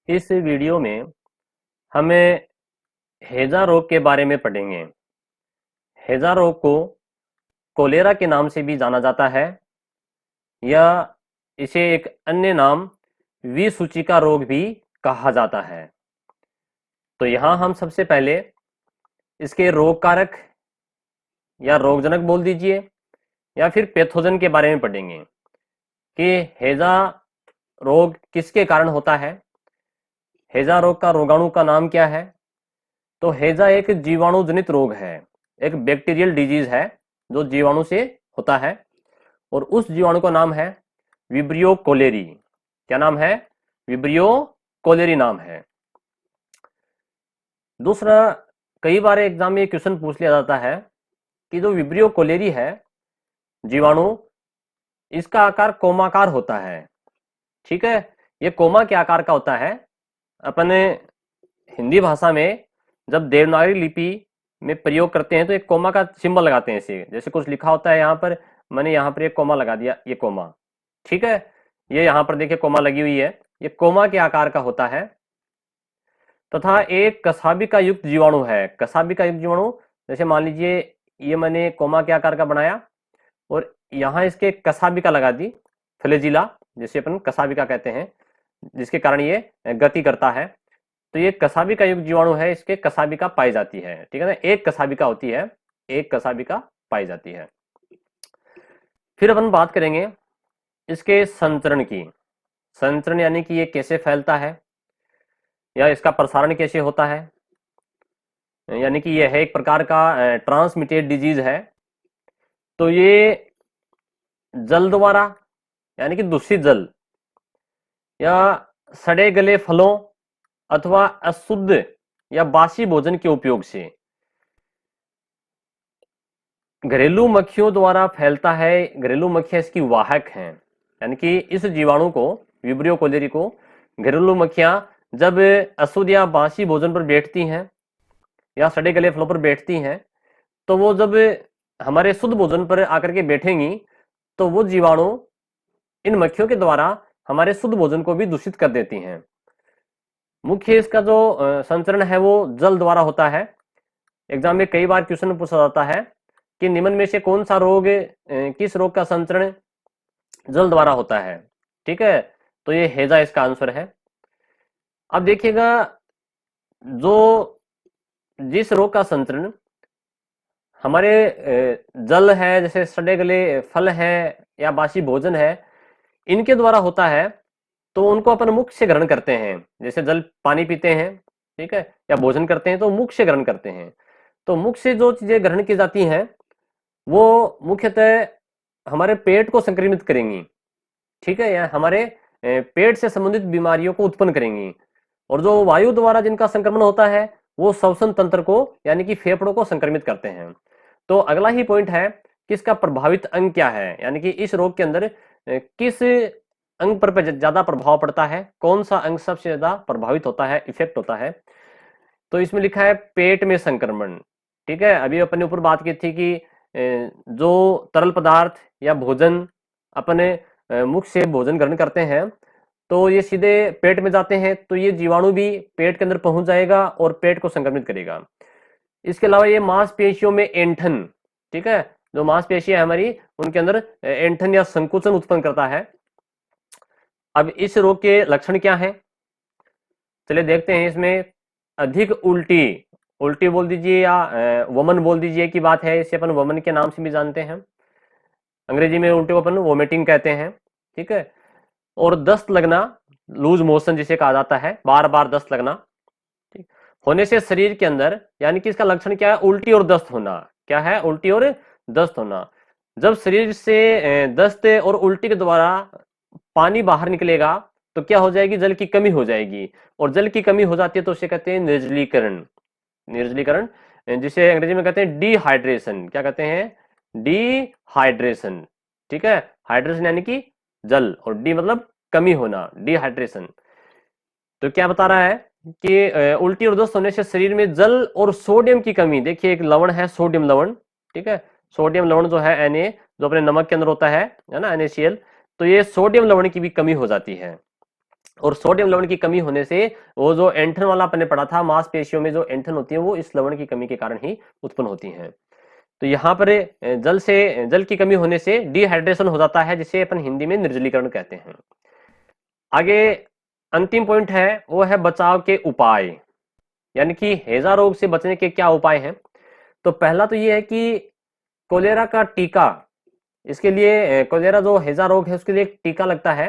इस वीडियो में हमें हैजा रोग के बारे में पढ़ेंगे। हैजा रोग को कोलेरा के नाम से भी जाना जाता है या इसे एक अन्य नाम विसूचिका रोग भी कहा जाता है। तो यहाँ हम सबसे पहले इसके रोग कारक या रोगजनक बोल दीजिए या फिर पैथोजन के बारे में पढ़ेंगे कि हैजा रोग किसके कारण होता है, हैजा रोग का रोगाणु का नाम क्या है। तो हैजा एक जीवाणु जनित रोग है, एक बैक्टीरियल डिजीज है जो जीवाणु से होता है और उस जीवाणु का नाम है विब्रियो कोलेरी। क्या नाम है? विब्रियो कोलेरी नाम है। दूसरा, कई बार एग्जाम में क्वेश्चन पूछ लिया जाता है कि जो विब्रियो कोलेरी है जीवाणु, इसका आकार कोमाकार होता है। ठीक है, ये कोमा के आकार का होता है। अपने हिंदी भाषा में जब देवनागरी लिपि में प्रयोग करते हैं तो एक कोमा का सिंबल लगाते हैं, इसे जैसे कुछ लिखा होता है यहाँ पर, मैंने यहाँ पर एक कोमा लगा दिया, ये कोमा। ठीक है, ये यहाँ पर देखिए कोमा लगी हुई है, ये कोमा के आकार का होता है। तथा एक कसाबिका युक्त जीवाणु है। कसाबिका युक्त जीवाणु, जैसे मान लीजिए ये मैंने कोमा के आकार का बनाया और यहाँ इसके कसाबिका लगा दी, फ्लैजिला जिसे अपन कसाबिका कहते हैं, जिसके कारण ये गति करता है। तो ये कसाबिका युक्त जीवाणु है, इसके कसाबिका पाई जाती है। ठीक है ना, एक कसाबिका होती है, एक कसाबिका पाई जाती है। फिर अपन बात करेंगे इसके संचरण की। संचरण यानी कि ये कैसे फैलता है या इसका प्रसारण कैसे होता है, यानी कि यह है एक प्रकार का ट्रांसमिटेड डिजीज है। तो ये जल द्वारा, यानी कि दूषित जल या सड़े गले फलों अथवा अशुद्ध या बासी भोजन के उपयोग से घरेलू मक्खियों द्वारा फैलता है। घरेलू मक्खियां इसकी वाहक हैं, यानी कि इस जीवाणु को, विब्रियो कोलेरी को, घरेलू मक्खियां जब अशुद्ध या बासी भोजन पर बैठती हैं या सड़े गले फलों पर बैठती हैं, तो वो जब हमारे शुद्ध भोजन पर आकर के बैठेंगी तो वो जीवाणु इन मक्खियों के द्वारा हमारे शुद्ध भोजन को भी दूषित कर देती हैं। मुख्य इसका जो संचरण है वो जल द्वारा होता है। एग्जाम में कई बार क्वेश्चन पूछा जाता है कि निम्न में से कौन सा रोग, किस रोग का संचरण जल द्वारा होता है। ठीक है, तो ये हैजा इसका आंसर है। अब देखिएगा, जो जिस रोग का संचरण हमारे जल है, जैसे सड़े गले फल है या बासी भोजन है, इनके द्वारा होता है, तो उनको अपन मुख से ग्रहण करते हैं। जैसे जल पानी पीते हैं, ठीक है, या भोजन करते हैं तो मुख से ग्रहण करते हैं। तो मुख से जो चीजें ग्रहण की जाती हैं वो मुख्यतः हमारे पेट को संक्रमित करेंगी। ठीक है, या हमारे पेट से संबंधित बीमारियों को उत्पन्न करेंगी। और जो वायु द्वारा जिनका संक्रमण होता है वो श्वसन तंत्र को, यानी कि फेफड़ों को संक्रमित करते हैं। तो अगला ही पॉइंट है कि इसका प्रभावित अंग क्या है, यानी कि इस रोग के अंदर किस अंग पर ज्यादा प्रभाव पड़ता है, कौन सा अंग सबसे ज्यादा प्रभावित होता है, इफेक्ट होता है। तो इसमें लिखा है पेट में संक्रमण। ठीक है, अभी अपने ऊपर बात की थी कि जो तरल पदार्थ या भोजन अपने मुख से भोजन ग्रहण करते हैं तो ये सीधे पेट में जाते हैं, तो ये जीवाणु भी पेट के अंदर पहुंच जाएगा और पेट को संक्रमित करेगा। इसके अलावा ये मांसपेशियों में ऐंठन, ठीक है, जो मांसपेशियां हमारी, उनके अंदर ऐंठन या संकुचन उत्पन्न करता है। अब इस रोग के लक्षण क्या है, चलिए देखते हैं। इसमें अधिक उल्टी, उल्टी बोल दीजिए या वमन बोल दीजिए की बात है, इसे अपन वमन के नाम से भी जानते हैं। अंग्रेजी में उल्टी को अपन वोमिटिंग कहते हैं। ठीक है, और दस्त लगना, लूज मोशन जिसे कहा जाता है, बार बार दस्त लगना, ठीक होने से शरीर के अंदर, यानी कि इसका लक्षण क्या है, उल्टी और दस्त होना। क्या है? उल्टी और दस्त होना। जब शरीर से दस्त और उल्टी के द्वारा पानी बाहर निकलेगा तो क्या हो जाएगी, जल की कमी हो जाएगी, और जल की कमी हो जाती है तो उसे कहते हैं निर्जलीकरण। निर्जलीकरण जिसे अंग्रेजी में कहते हैं डिहाइड्रेशन। क्या कहते हैं? डिहाइड्रेशन। ठीक है, हाइड्रेशन यानी कि जल, और डी मतलब कमी होना, डिहाइड्रेशन। तो क्या बता रहा है कि उल्टी और दस्त होने से शरीर में जल और सोडियम की कमी। देखिए एक लवण है सोडियम लवण, ठीक है, सोडियम लवण जो है Na, जो अपने नमक के अंदर होता है ना, NaCl, तो ये सोडियम लवण की भी कमी हो जाती है। और सोडियम लवण की कमी होने से वो जो एंठन वाला आपने पढ़ा था, मांसपेशियों में जो एंठन होती है वो इस लवण की कमी के कारण ही उत्पन्न होती है। तो यहाँ पर जल की कमी होने से डिहाइड्रेशन हो जाता है, जिसे अपन हिंदी में निर्जलीकरण कहते हैं। आगे अंतिम पॉइंट है वो है बचाव के उपाय, यानी कि हैजा रोग से बचने के क्या उपाय हैं। तो पहला तो ये है कि कोलेरा का टीका, इसके लिए कोलेरा जो हैजा रोग है उसके लिए एक टीका लगता है।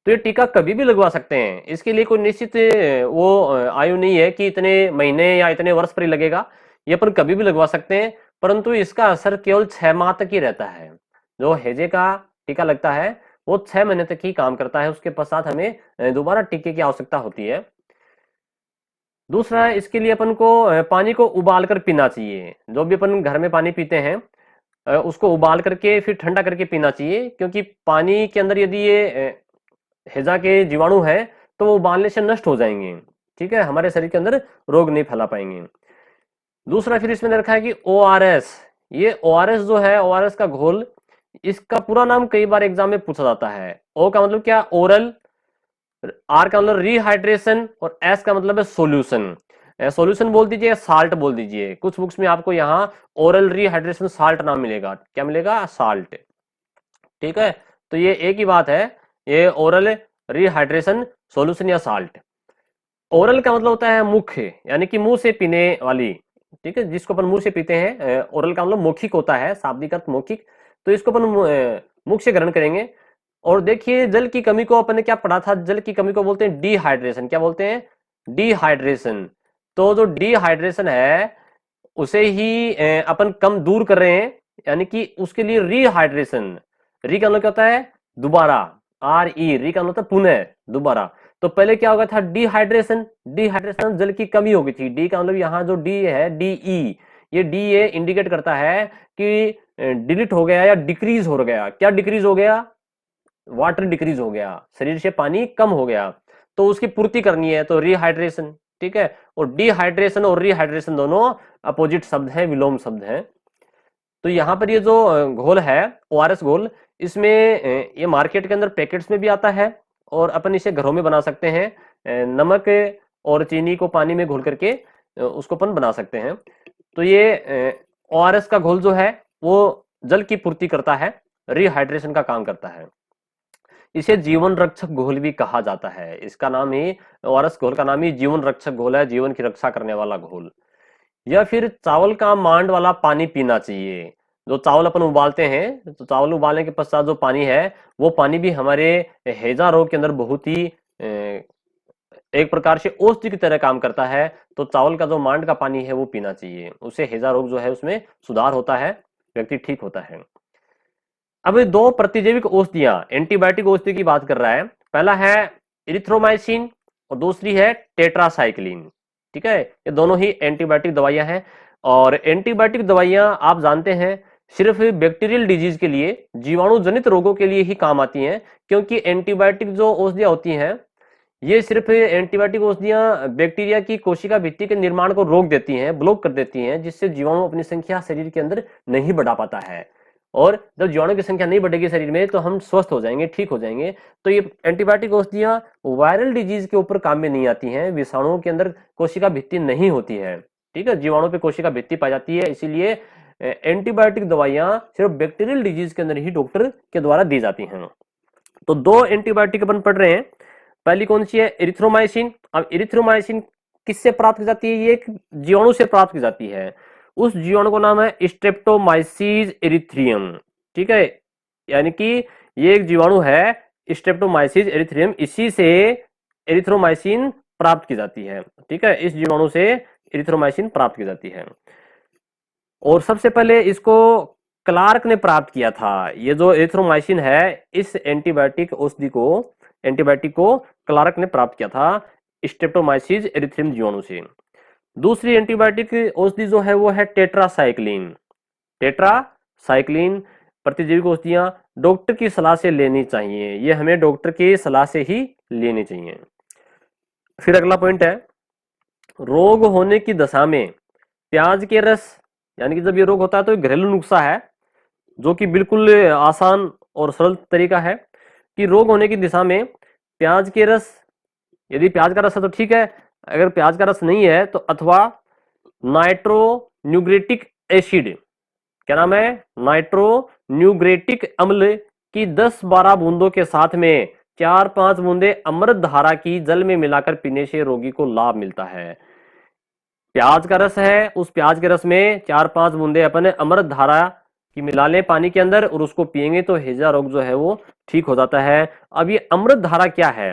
तो ये टीका कभी भी लगवा सकते हैं, इसके लिए कोई निश्चित आयु नहीं है कि इतने महीने या इतने वर्ष पर ही लगेगा, ये अपन कभी भी लगवा सकते हैं। परंतु इसका असर केवल 6 माह तक ही रहता है। जो हैजे का टीका लगता है वो 6 महीने तक ही काम करता है, उसके पश्चात हमें दोबारा टीके की आवश्यकता होती है। दूसरा, इसके लिए अपन को पानी को उबाल कर पीना चाहिए। जो भी अपन घर में पानी पीते हैं उसको उबाल करके फिर ठंडा करके पीना चाहिए, क्योंकि पानी के अंदर यदि ये हैजा के जीवाणु है तो वो उबालने से नष्ट हो जाएंगे, ठीक है, हमारे शरीर के अंदर रोग नहीं फैला पाएंगे। दूसरा फिर इसमें रखा है कि ORS, ये ORS जो है, ORS का घोल, इसका पूरा नाम कई बार एग्जाम में पूछा जाता है। O का मतलब क्या, ओरल, R का मतलब रिहाइड्रेशन, और S का मतलब है सोल्यूशन। सोल्यूशन बोल दीजिए, साल्ट बोल दीजिए। कुछ बुक्स में आपको यहाँ ओरल रिहाइड्रेशन साल्ट नाम मिलेगा, क्या मिलेगा, साल्ट, ठीक है। तो ये एक ही बात है, ये ओरल रिहाइड्रेशन सोल्यूशन या साल्ट। ओरल का मतलब होता है मुख्य, यानी कि मुंह से पीने वाली, ठीक है, जिसको अपन मुंह से पीते हैं। ओरल का मतलब मौखिक होता है, शाब्दिक अर्थ मौखिक, तो इसको अपन मुख से ग्रहण करेंगे। और देखिए जल की कमी को अपन ने क्या पढ़ा था, जल की कमी को बोलते हैं डिहाइड्रेशन। क्या बोलते हैं, डिहाइड्रेशन। तो जो डिहाइड्रेशन है उसे ही अपन कम दूर कर रहे हैं, यानी कि उसके लिए रिहाइड्रेशन, री का मतलब क्या होता है, दोबारा, RE, री का मतलब होता है पुनः, दोबारा। तो पहले क्या होगा था, डिहाइड्रेशन, डिहाइड्रेशन जल की कमी हो गई थी। डी का मतलब यहाँ जो डी है, DE, ये डी ए इंडिकेट करता है कि डिलीट हो गया या डिक्रीज हो गया। क्या डिक्रीज हो गया, वाटर डिक्रीज हो गया, शरीर से पानी कम हो गया, तो उसकी पूर्ति करनी है, तो रिहाइड्रेशन, ठीक है। और डिहाइड्रेशन और रिहाइड्रेशन दोनों अपोजिट शब्द हैं, विलोम शब्द हैं। तो यहाँ पर ये जो घोल है ORS घोल, इसमें ये मार्केट के अंदर पैकेट्स में भी आता है और अपन इसे घरों में बना सकते हैं। नमक और चीनी को पानी में घोल करके उसको अपन बना सकते हैं। तो ये ORS का घोल जो है वो जल की पूर्ति करता है, रिहाइड्रेशन का काम करता है। इसे जीवन रक्षक घोल भी कहा जाता है। इसका नाम ही, ORS घोल का नाम ही जीवन रक्षक घोल है, जीवन की रक्षा करने वाला घोल। या फिर चावल का मांड वाला पानी पीना चाहिए। जो चावल अपन उबालते हैं, तो चावल उबालने के पश्चात जो पानी है वो पानी भी हमारे हैजा रोग के अंदर बहुत ही एक प्रकार से औषधि की तरह काम करता है। तो चावल का जो मांड का पानी है वो पीना चाहिए, उससे हैजा रोग जो है उसमें सुधार होता है, व्यक्ति ठीक होता है। अब ये दो प्रतिजैविक औषधियां, एंटीबायोटिक औषधि की बात कर रहा है। पहला है इरिथ्रोमाइसिन और दूसरी है टेट्रासाइक्लिन, ठीक है। ये दोनों ही एंटीबायोटिक दवाइयां हैं। और एंटीबायोटिक दवाइयां आप जानते हैं सिर्फ बैक्टीरियल डिजीज के लिए, जीवाणु जनित रोगों के लिए ही काम आती हैं, क्योंकि एंटीबायोटिक जो औषधियां होती हैं ये सिर्फ एंटीबायोटिक औषधियां बैक्टीरिया की कोशिका भित्ति के निर्माण को रोक देती हैं, ब्लॉक कर देती हैं, जिससे जीवाणु अपनी संख्या शरीर के अंदर नहीं बढ़ा पाता है। और जब जीवाणु की संख्या नहीं बढ़ेगी शरीर में तो हम स्वस्थ हो जाएंगे, ठीक हो जाएंगे। तो ये एंटीबायोटिक औषधियां वायरल डिजीज के ऊपर काम में नहीं आती हैं, विषाणुओं के अंदर कोशिका भित्ति नहीं होती है, ठीक है, जीवाणु पे कोशिका भित्ति पाई जाती है। इसीलिए एंटीबायोटिक दवाइयां सिर्फ बैक्टीरियल डिजीज के अंदर ही डॉक्टर के द्वारा दी जाती हैं। तो दो एंटीबायोटिक अपन पढ़ रहे हैं। पहली कौन सी है, इरिथ्रोमाइसिन। अब इरिथ्रोमाइसिन किससे प्राप्त की जाती है, ये एक जीवाणु से प्राप्त की जाती है। उस जीवाणु का नाम है स्ट्रेप्टोमाइसीज एरिथ्रियम, ठीक है, यानी कि ये एक जीवाणु है स्ट्रेप्टोमाइसीज एरिथ्रियम, इसी से एरिथ्रोमाइसिन प्राप्त की जाती है, ठीक है, इस जीवाणु से एरिथ्रोमाइसिन प्राप्त की जाती है। और सबसे पहले इसको क्लार्क ने प्राप्त किया था। ये जो एरिथ्रोमाइसिन है, इस एंटीबायोटिक को क्लार्क ने प्राप्त किया था स्ट्रेप्टोमाइसीज एरिथ्रियम जीवाणु से। दूसरी एंटीबायोटिक औषधि जो है वो है टेट्रासाइक्लिन। टेट्रासाइक्लिन प्रतिजैविक औषधियां डॉक्टर की सलाह से लेनी चाहिए, ये हमें डॉक्टर की सलाह से ही लेनी चाहिए। फिर अगला पॉइंट है, रोग होने की दशा में प्याज के रस, यानी कि जब ये रोग होता है तो घरेलू नुस्खा है जो कि बिल्कुल आसान और सरल तरीका है कि रोग होने की दिशा में प्याज के रस यदि प्याज का रस है तो ठीक है, अगर प्याज का रस नहीं है तो अथवा नाइट्रोन्यूग्रेटिक एसिड, क्या नाम है, नाइट्रोन्यूग्रेटिक अम्ल की 10-12 बूंदों के साथ में 4-5 बूंदे अमृत धारा की जल में मिलाकर पीने से रोगी को लाभ मिलता है। प्याज का रस है, उस प्याज के रस में 4-5 बूंदे अपन अमृत धारा की मिला लें पानी के अंदर और उसको पिएंगे तो हैजा रोग जो है वो ठीक हो जाता है। अब ये अमृत धारा क्या है?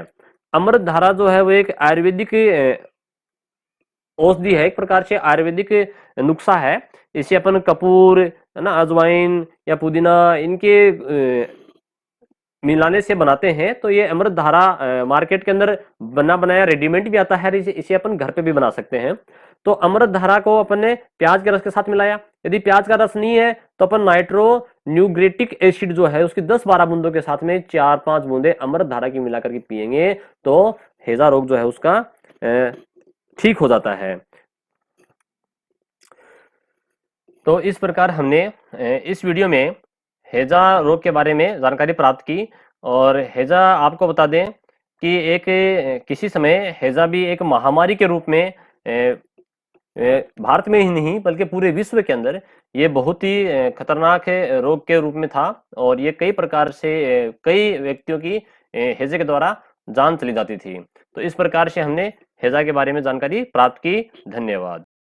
अमृत धारा जो है वो एक आयुर्वेदिक औषधि है, एक प्रकार से आयुर्वेदिक नुस्खा है। इसे अपन कपूर, है ना, अजवाइन या पुदीना, इनके मिलाने से बनाते हैं। तो ये अमृत धारा मार्केट के अंदर बना बनाया रेडीमेड भी आता है, इसे अपन घर पे भी बना सकते हैं। तो अमृत धारा को अपन ने प्याज के रस के साथ मिलाया, यदि प्याज का रस नहीं है तो अपन नाइट्रोन्यूग्रेटिक एसिड जो है उसकी 10-12 बूंदों के साथ में 4-5 बूंदे अमृत धारा की मिलाकर के पिएंगे तो हैजा रोग जो है उसका ठीक हो जाता है। तो इस प्रकार हमने इस वीडियो में हैजा रोग के बारे में जानकारी प्राप्त की। और हैजा आपको बता दें कि एक किसी समय हैजा भी एक महामारी के रूप में भारत में ही नहीं बल्कि पूरे विश्व के अंदर ये बहुत ही खतरनाक रोग के रूप में था और ये कई प्रकार से कई व्यक्तियों की हैजे के द्वारा जान चली जाती थी। तो इस प्रकार से हमने हैजा के बारे में जानकारी प्राप्त की। धन्यवाद।